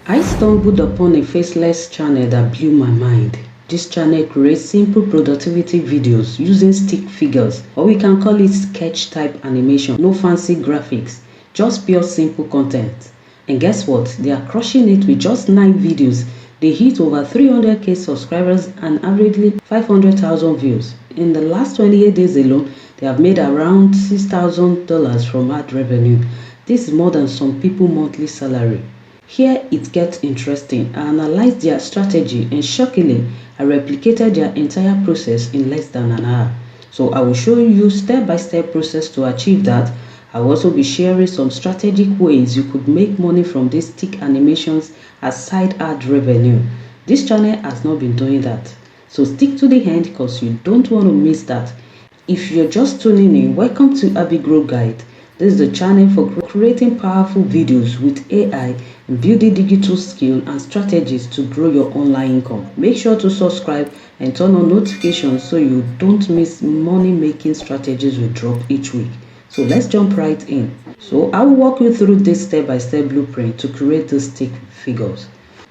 I stumbled upon a faceless channel that blew my mind. This channel creates simple productivity videos using stick figures, or we can call it sketch type animation. No fancy graphics, just pure simple content. And guess what? They are crushing it with just 9 videos. They hit over 300k subscribers and averagely 500,000 views. In the last 28 days alone, they have made around $6,000 from ad revenue. This is more than some people's monthly salary. Here it gets interesting. I analyzed their strategy and shockingly, I replicated their entire process in less than an hour. So I will show you step-by-step process to achieve that. I will also be sharing some strategic ways you could make money from these stick animations as side ad revenue. This channel has not been doing that. So stick to the end because you don't want to miss that. If you're just tuning in, welcome to Abby Grow Guide. This is the channel for creating powerful videos with AI and building digital skill and strategies to grow your online income. Make sure to subscribe and turn on notifications so you don't miss money making strategies we drop each week. So let's jump right in. So I will walk you through this step-by-step blueprint to create these stick figures.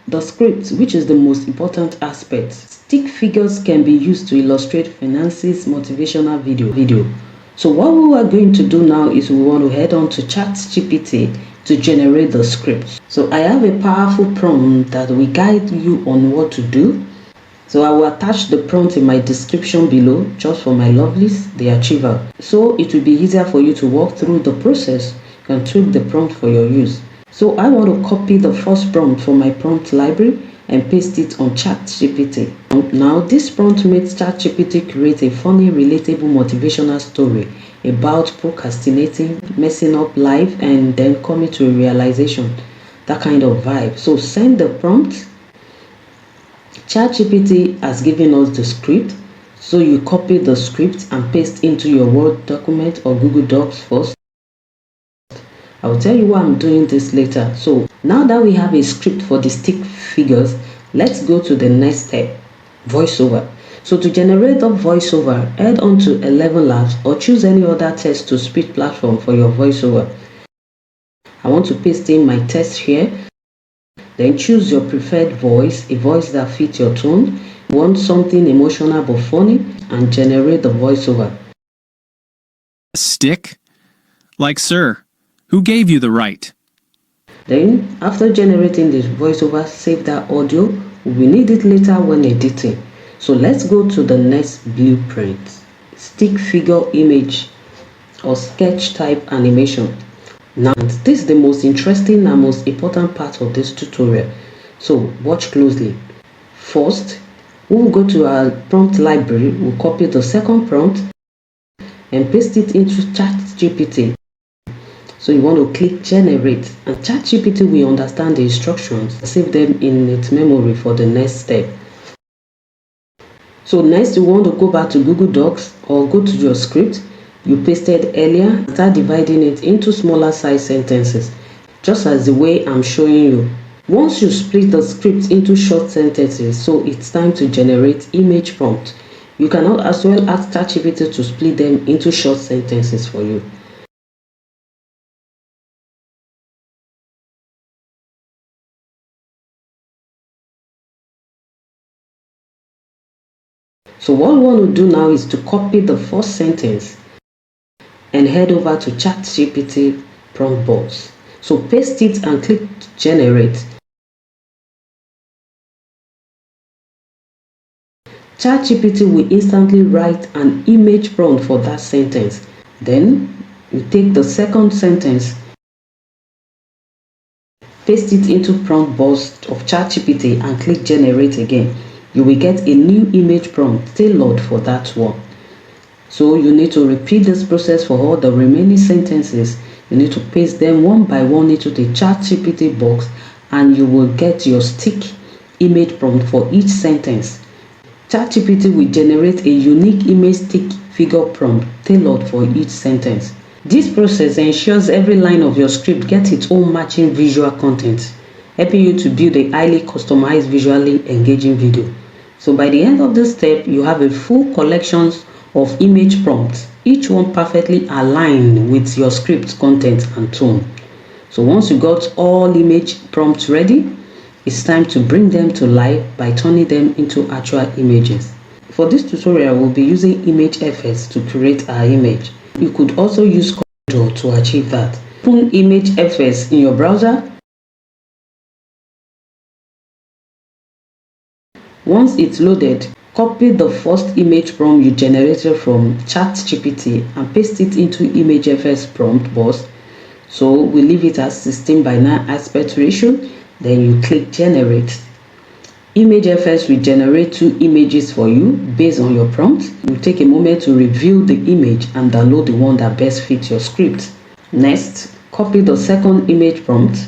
The script, which is the most important aspect. Stick figures can be used to illustrate finances, motivational video. So what we are going to do now is we want to head on to ChatGPT to generate the script. So I have a powerful prompt that will guide you on what to do. So I will attach the prompt in my description below just for my lovelies, the achiever. So it will be easier for you to walk through the process and tweak the prompt for your use. So I want to copy the first prompt from my prompt library and paste it on ChatGPT. Now this prompt makes ChatGPT create a funny, relatable, motivational story about procrastinating, messing up life, and then coming to a realization. That kind of vibe. So send the prompt. ChatGPT has given us the script. So you copy the script and paste into your Word document or Google Docs first. I will tell you why I'm doing this later. So now that we have a script for the stick figures, let's go to the next step, voiceover. So to generate the voiceover, head on to ElevenLabs or choose any other text-to-speech platform for your voiceover. I want to paste in my text here. Then choose your preferred voice, a voice that fits your tone. You want something emotional but funny, and generate the voiceover. Stick? Like, sir, who gave you the right? Then, after generating this voiceover, save that audio. We need it later when editing. So let's go to the next blueprint. Stick figure image or sketch type animation. Now, this is the most interesting and most important part of this tutorial. So watch closely. First, we'll go to our prompt library. We'll copy the second prompt and paste it into ChatGPT. So you want to click generate, and ChatGPT will understand the instructions, save them in its memory for the next step. So next you want to go back to Google Docs or go to your script you pasted earlier and start dividing it into smaller size sentences, just as the way I'm showing you. Once you split the script into short sentences, so it's time to generate image prompt. You can as well ask ChatGPT to split them into short sentences for you. So what we want to do now is to copy the first sentence and head over to ChatGPT prompt box. So paste it and click generate. ChatGPT will instantly write an image prompt for that sentence. Then you take the second sentence, paste it into prompt box of ChatGPT and click generate again. You will get a new image prompt tailored for that one. So you need to repeat this process for all the remaining sentences. You need to paste them one by one into the ChatGPT box and you will get your stick image prompt for each sentence. ChatGPT will generate a unique image stick figure prompt tailored for each sentence. This process ensures every line of your script gets its own matching visual content, helping you to build a highly customized, visually engaging video. So by the end of this step, you have a full collection of image prompts, each one perfectly aligned with your script content and tone. So once you got all image prompts ready, It's time to bring them to life by turning them into actual images. For this tutorial, we'll be using ImageFX to create our image. You could also use Corridor to achieve that. Open ImageFX in your browser. Once it's loaded, copy the first image prompt you generated from ChatGPT and paste it into ImageFX prompt box. So we leave it as 16:9 aspect ratio. Then you click generate. ImageFX will generate 2 images for you based on your prompt. You take a moment to review the image and download the one that best fits your script. Next, copy the second image prompt,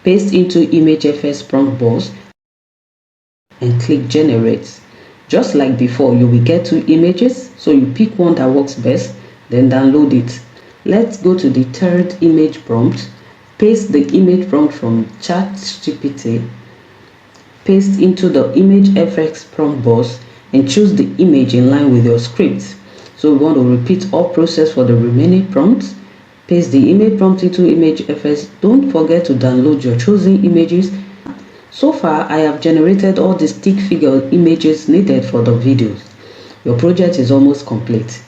paste into ImageFX prompt box and click generate. Just like before, you will get 2 images, so you pick one that works best, then download it. Let's go to the third image prompt. Paste the image prompt from ChatGPT, paste into the ImageFX prompt box and choose the image in line with your script. So we want to repeat all process for the remaining prompts. Paste the image prompt into ImageFX. Don't forget to download your chosen images. So far, I have generated all the stick figure images needed for the videos. Your project is almost complete.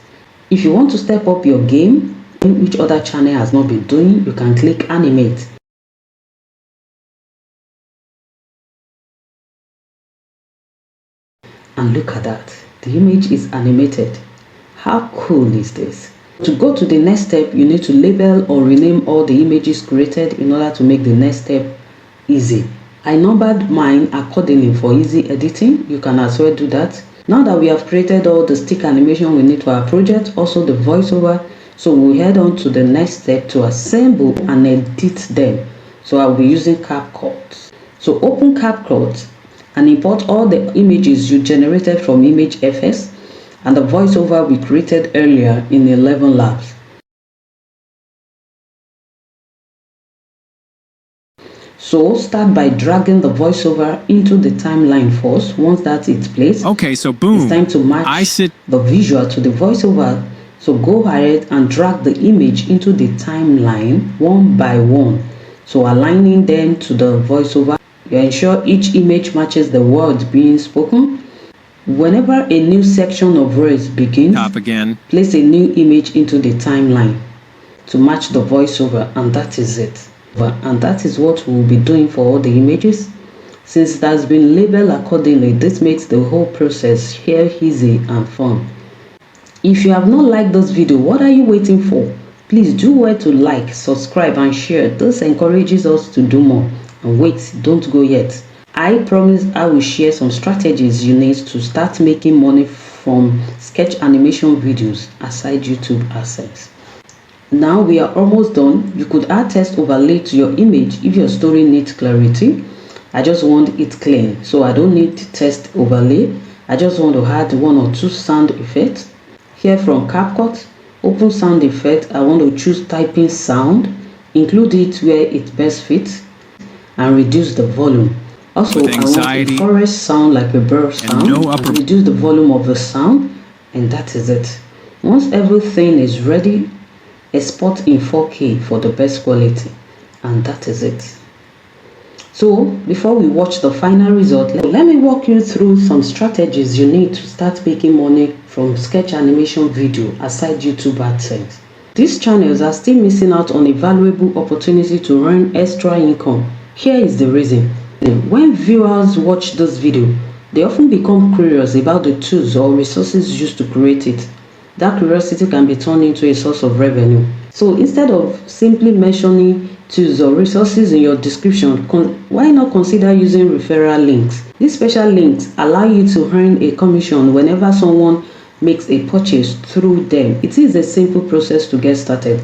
If you want to step up your game, which other channel has not been doing, you can click animate. And look at that, the image is animated. How cool is this? To go to the next step, you need to label or rename all the images created in order to make the next step easy. I numbered mine accordingly for easy editing. You can as well do that. Now that we have created all the stick animation we need for our project, also the voiceover, so we'll head on to the next step to assemble and edit them. So I'll be using CapCut. So open CapCut and import all the images you generated from ImageFX and the voiceover we created earlier in ElevenLabs. So start by dragging the voiceover into the timeline first. Once that's in place, Okay, so boom. it's time to match the visual to the voiceover. So go ahead and drag the image into the timeline one by one. So aligning them to the voiceover. You ensure each image matches the words being spoken. Whenever a new section of words begins, Top again. place a new image into the timeline to match the voiceover, and that is it. And that is what we'll be doing for all the images. Since it has been labeled accordingly, this makes the whole process here easy and fun. If you have not liked this video, what are you waiting for? Please do well to like, subscribe and share. This encourages us to do more. And wait, don't go yet. I promise I will share some strategies you need to start making money from sketch animation videos aside YouTube AdSense. Now we are almost done. You could add text overlay to your image if your story needs clarity. I just want it clean, so I don't need text overlay. I just want to add 1 or 2 sound effects. Here from CapCut, open sound effect. I want to choose typing sound, include it where it best fits, and reduce the volume. Also, I want a forest sound like a bird sound, and reduce the volume of the sound, and that is it. Once everything is ready, export in 4K for the best quality, and that is it. So before we watch the final result, let me walk you through some strategies you need to start making money from sketch animation video aside YouTube AdSense. These channels are still missing out on a valuable opportunity to earn extra income. Here is the reason. When viewers watch this video, they often become curious about the tools or resources used to create it. That curiosity can be turned into a source of revenue. So instead of simply mentioning tools or resources in your description, why not consider using referral links? These special links allow you to earn a commission whenever someone makes a purchase through them. It is a simple process to get started.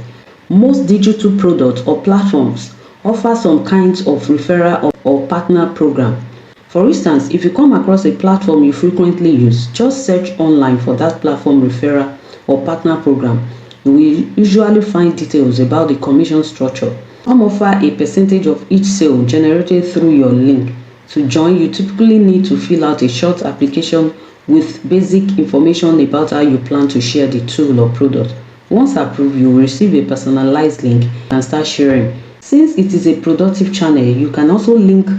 Most digital products or platforms offer some kinds of referral or partner program. For instance, if you come across a platform you frequently use, just search online for that platform referral or partner program. You will usually find details about the commission structure. Some offer a percentage of each sale generated through your link. To join, you typically need to fill out a short application with basic information about how you plan to share the tool or product. Once approved, you will receive a personalized link and start sharing. Since it is a productive channel, you can also link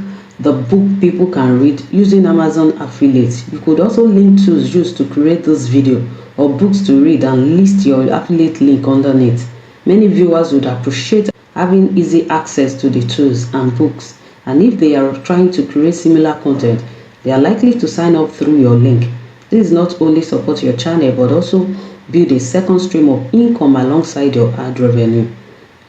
the book people can read using Amazon affiliates. You could also link tools used to create this video or books to read and list your affiliate link underneath. Many viewers would appreciate having easy access to the tools and books, and if they are trying to create similar content, they are likely to sign up through your link. This not only support your channel but also build a second stream of income alongside your ad revenue.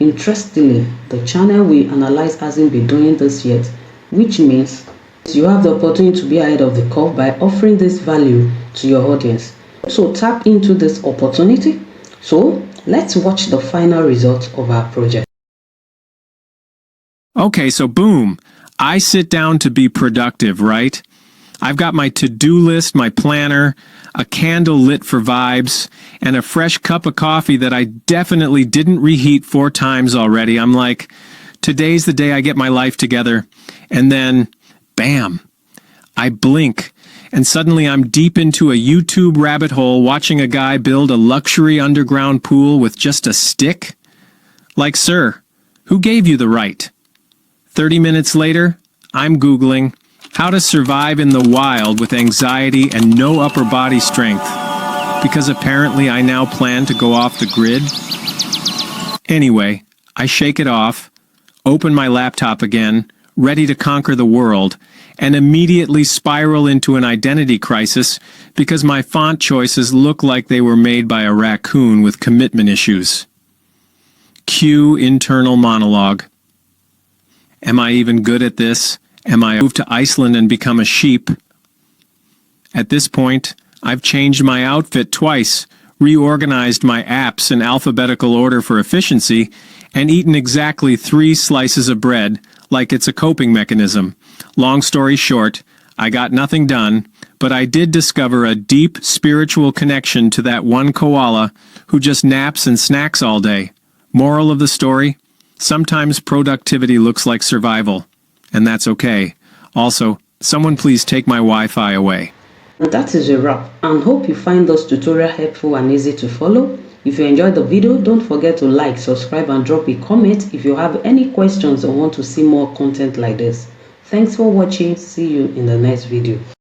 Interestingly, the channel we analyze hasn't been doing this yet, which means you have the opportunity to be ahead of the curve by offering this value to your audience. So tap into this opportunity. So let's watch the final result of our project. Okay, so boom. I sit down to be productive, right? I've got my to-do list, my planner, a candle lit for vibes, and a fresh cup of coffee that I definitely didn't reheat 4 times already. I'm like, today's the day I get my life together. And then, bam, I blink, and suddenly I'm deep into a YouTube rabbit hole watching a guy build a luxury underground pool with just a stick. Like, sir, who gave you the right? 30 minutes later, I'm Googling how to survive in the wild with anxiety and no upper body strength, because apparently I now plan to go off the grid. Anyway, I shake it off, open my laptop again, ready to conquer the world, and immediately spiral into an identity crisis because my font choices look like they were made by a raccoon with commitment issues. Cue internal monologue. Am I even good at this? Am I move to Iceland and become a sheep? At this point, I've changed my outfit twice, reorganized my apps in alphabetical order for efficiency, and eaten exactly 3 slices of bread like it's a coping mechanism. Long story short, I got nothing done, but I did discover a deep spiritual connection to that one koala who just naps and snacks all day. Moral of the story? Sometimes productivity looks like survival. And that's okay. Also, someone please take my Wi-Fi away. And that is a wrap, and hope you find this tutorial helpful and easy to follow. If you enjoyed the video, don't forget to like, subscribe and drop a comment if you have any questions or want to see more content like this. Thanks for watching. See you in the next video.